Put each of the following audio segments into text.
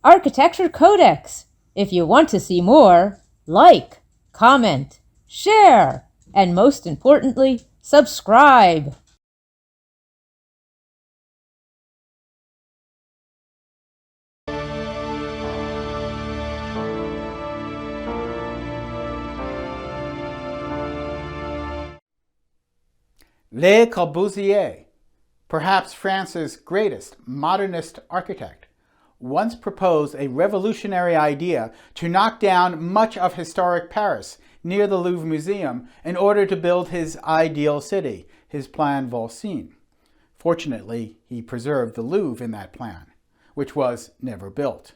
Architecture Codex. If you want to see more, like, comment, share, and most importantly, subscribe. Le Corbusier, perhaps France's greatest modernist architect, once proposed a revolutionary idea to knock down much of historic Paris near the Louvre Museum in order to build his ideal city, his Plan Volscene. Fortunately, he preserved the Louvre in that plan, which was never built.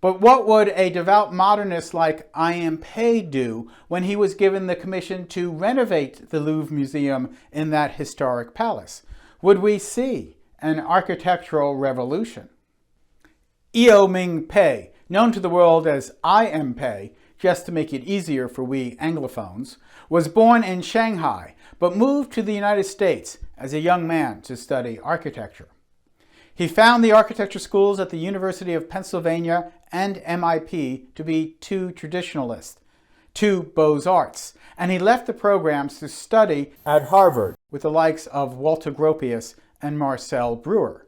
But what would a devout modernist like I.M. Pei do when he was given the commission to renovate the Louvre Museum in that historic palace? Would we see an architectural revolution? Io Ming Pei, known to the world as I.M. Pei, just to make it easier for we Anglophones, was born in Shanghai, but moved to the United States as a young man to study architecture. He found the architecture schools at the University of Pennsylvania and MIT to be too traditionalist, too Beaux-Arts, and he left the programs to study at Harvard with the likes of Walter Gropius and Marcel Breuer.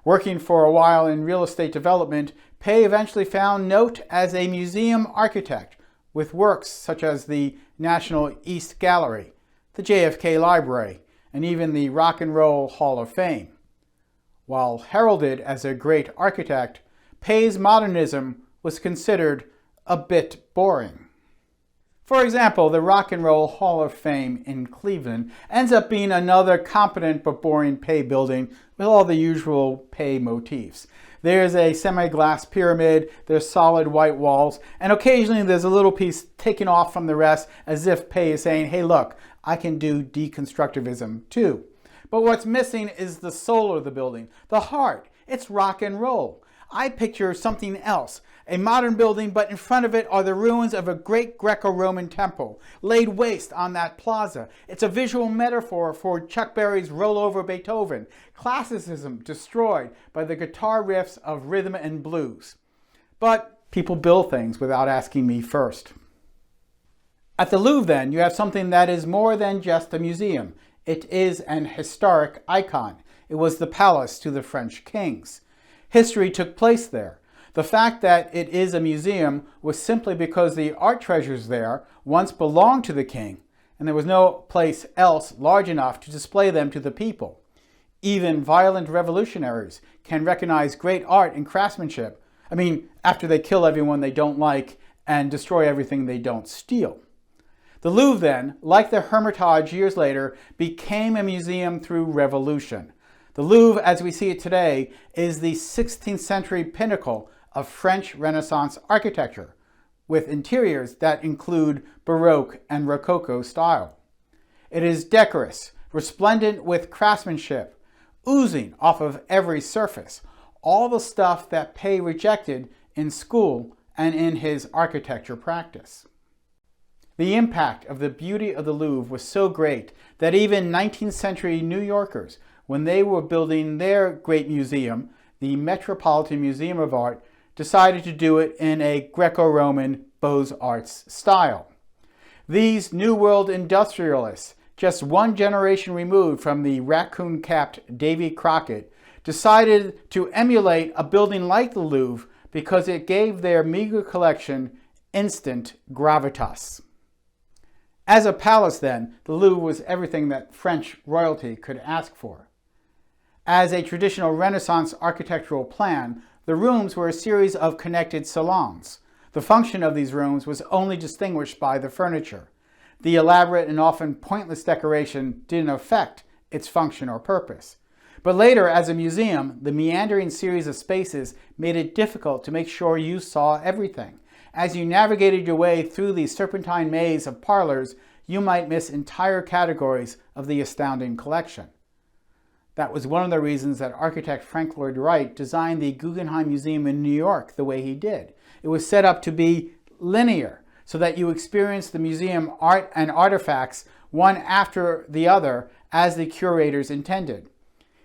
Working for a while in real estate development, Pei eventually found note as a museum architect with works such as the National East Gallery, the JFK Library, and even the Rock and Roll Hall of Fame. While heralded as a great architect, Pei's modernism was considered a bit boring. For example, the Rock and Roll Hall of Fame in Cleveland ends up being another competent but boring Pei building with all the usual Pei motifs. There's a semi-glass pyramid, there's solid white walls, and occasionally there's a little piece taken off from the rest as if Pei is saying, hey look, I can do deconstructivism too. But what's missing is the soul of the building, the heart. It's rock and roll. I picture something else, a modern building, but in front of it are the ruins of a great Greco-Roman temple, laid waste on that plaza. It's a visual metaphor for Chuck Berry's Roll Over Beethoven, classicism destroyed by the guitar riffs of rhythm and blues. But people build things without asking me first. At the Louvre, then, you have something that is more than just a museum. It is an historic icon. It was the palace to the French kings. History took place there. The fact that it is a museum was simply because the art treasures there once belonged to the king, and there was no place else large enough to display them to the people. Even violent revolutionaries can recognize great art and craftsmanship. After they kill everyone they don't like and destroy everything they don't steal. The Louvre then, like the Hermitage years later, became a museum through revolution. The Louvre, as we see it today, is the 16th century pinnacle of French Renaissance architecture, with interiors that include Baroque and Rococo style. It is decorous, resplendent with craftsmanship, oozing off of every surface, all the stuff that Pei rejected in school and in his architecture practice. The impact of the beauty of the Louvre was so great that even 19th century New Yorkers, when they were building their great museum, the Metropolitan Museum of Art, decided to do it in a Greco-Roman Beaux-Arts style. These New World industrialists, just one generation removed from the raccoon-capped Davy Crockett, decided to emulate a building like the Louvre because it gave their meager collection instant gravitas. As a palace, then, the Louvre was everything that French royalty could ask for. As a traditional Renaissance architectural plan, the rooms were a series of connected salons. The function of these rooms was only distinguished by the furniture. The elaborate and often pointless decoration didn't affect its function or purpose. But later, as a museum, the meandering series of spaces made it difficult to make sure you saw everything. As you navigated your way through the serpentine maze of parlors, you might miss entire categories of the astounding collection. That was one of the reasons that architect Frank Lloyd Wright designed the Guggenheim Museum in New York the way he did. It was set up to be linear, so that you experience the museum art and artifacts one after the other as the curators intended.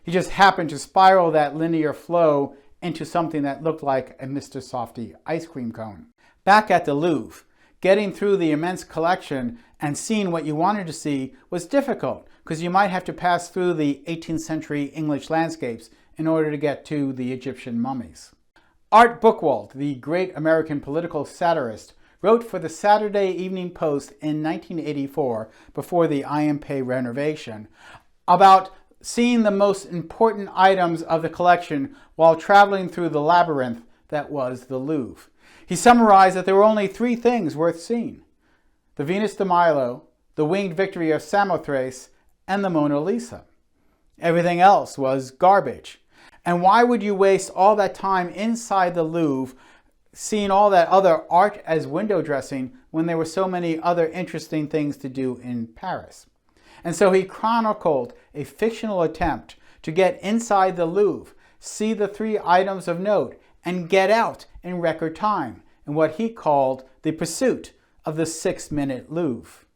He just happened to spiral that linear flow into something that looked like a Mr. Softee ice cream cone. Back at the Louvre, getting through the immense collection and seeing what you wanted to see was difficult because you might have to pass through the 18th century English landscapes in order to get to the Egyptian mummies. Art Buchwald, the great American political satirist, wrote for the Saturday Evening Post in 1984, before the I.M. Pei renovation, about seeing the most important items of the collection while traveling through the labyrinth that was the Louvre. He summarized that there were only 3 things worth seeing: the Venus de Milo, the Winged Victory of Samothrace, and the Mona Lisa. Everything else was garbage. And why would you waste all that time inside the Louvre seeing all that other art as window dressing when there were so many other interesting things to do in Paris? And so he chronicled a fictional attempt to get inside the Louvre, see the 3 items of note, and get out in record time in what he called the pursuit of the 6-minute Louvre.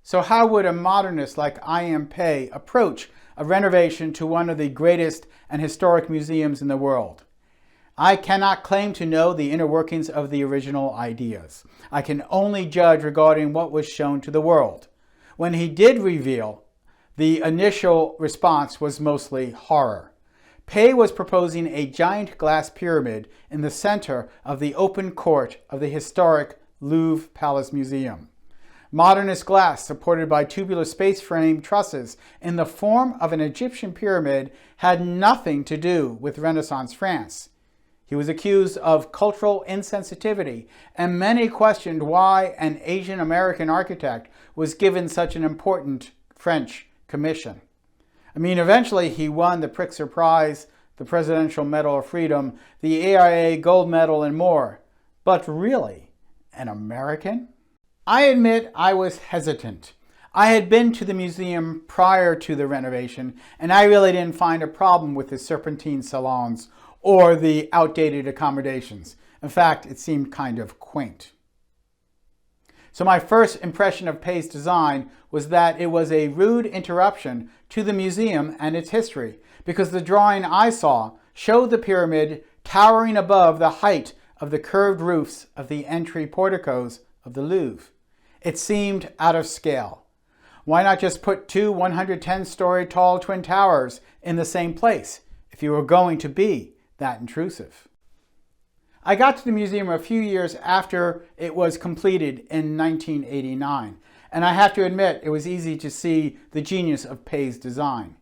So how would a modernist like I.M. Pei approach a renovation to one of the greatest and historic museums in the world? I cannot claim to know the inner workings of the original ideas. I can only judge regarding what was shown to the world. When he did reveal, the initial response was mostly horror. Pei was proposing a giant glass pyramid in the center of the open court of the historic Louvre Palace Museum. Modernist glass supported by tubular space frame trusses in the form of an Egyptian pyramid had nothing to do with Renaissance France. He was accused of cultural insensitivity, and many questioned why an Asian American architect was given such an important French commission. Eventually he won the Pritzker Prize, the Presidential Medal of Freedom, the AIA Gold Medal, and more. But really, an American? I admit I was hesitant. I had been to the museum prior to the renovation, and I really didn't find a problem with the serpentine salons or the outdated accommodations. In fact, it seemed kind of quaint. So my first impression of Pei's design was that it was a rude interruption to the museum and its history, because the drawing I saw showed the pyramid towering above the height of the curved roofs of the entry porticos of the Louvre. It seemed out of scale. Why not just put 2 110-story tall twin towers in the same place if you were going to be that intrusive? I got to the museum a few years after it was completed in 1989, and I have to admit it was easy to see the genius of Pei's design.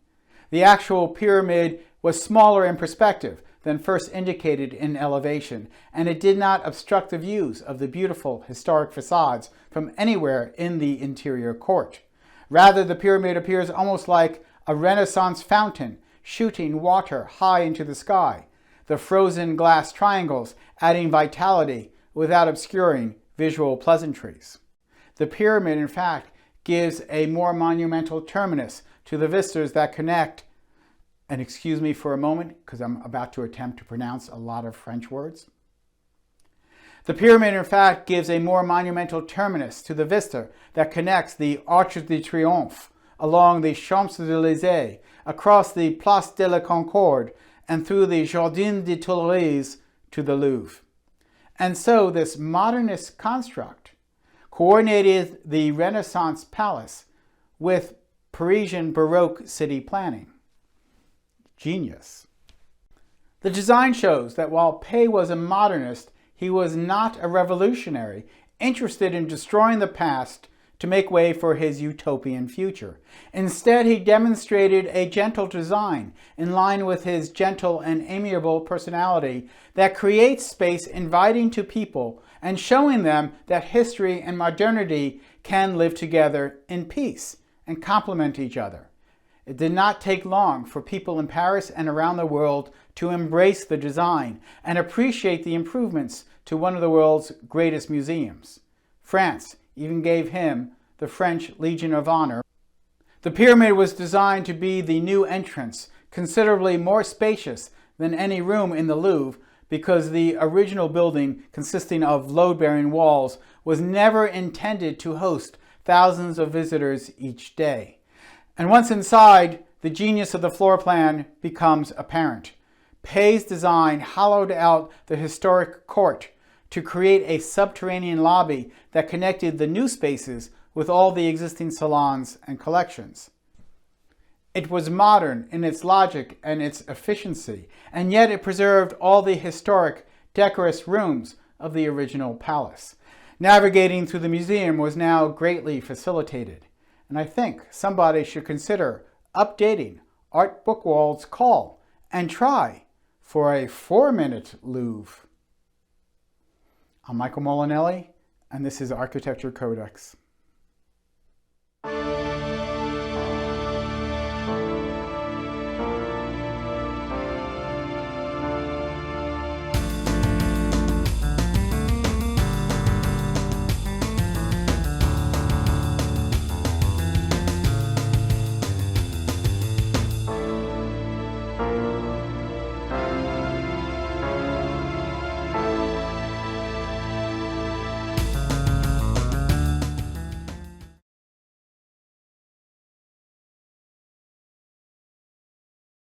The actual pyramid was smaller in perspective than first indicated in elevation, and it did not obstruct the views of the beautiful historic facades from anywhere in the interior court. Rather, the pyramid appears almost like a Renaissance fountain shooting water high into the sky, the frozen glass triangles adding vitality without obscuring visual pleasantries. The pyramid, in fact, gives a more monumental terminus to the vistas that connect, and excuse me for a moment because I'm about to attempt to pronounce a lot of French words. The pyramid, in fact, gives a more monumental terminus to the vista that connects the Arc de Triomphe along the Champs-Élysées, across the Place de la Concorde, and through the Jardin des Tuileries to the Louvre. And so this modernist construct coordinated the Renaissance palace with Parisian Baroque city planning. Genius. The design shows that while Pei was a modernist, he was not a revolutionary, interested in destroying the past to make way for his utopian future. Instead, he demonstrated a gentle design in line with his gentle and amiable personality that creates space inviting to people and showing them that history and modernity can live together in peace and complement each other. It did not take long for people in Paris and around the world to embrace the design and appreciate the improvements to one of the world's greatest museums. France even gave him the French Legion of Honor. The pyramid was designed to be the new entrance, considerably more spacious than any room in the Louvre, because the original building, consisting of load-bearing walls, was never intended to host thousands of visitors each day. And once inside, the genius of the floor plan becomes apparent. Pei's design hollowed out the historic court to create a subterranean lobby that connected the new spaces with all the existing salons and collections. It was modern in its logic and its efficiency, and yet it preserved all the historic, decorous rooms of the original palace. Navigating through the museum was now greatly facilitated, and I think somebody should consider updating Art Buchwald's call and try for a 4-minute Louvre. I'm Michael Molinelli, and this is Architecture Codex.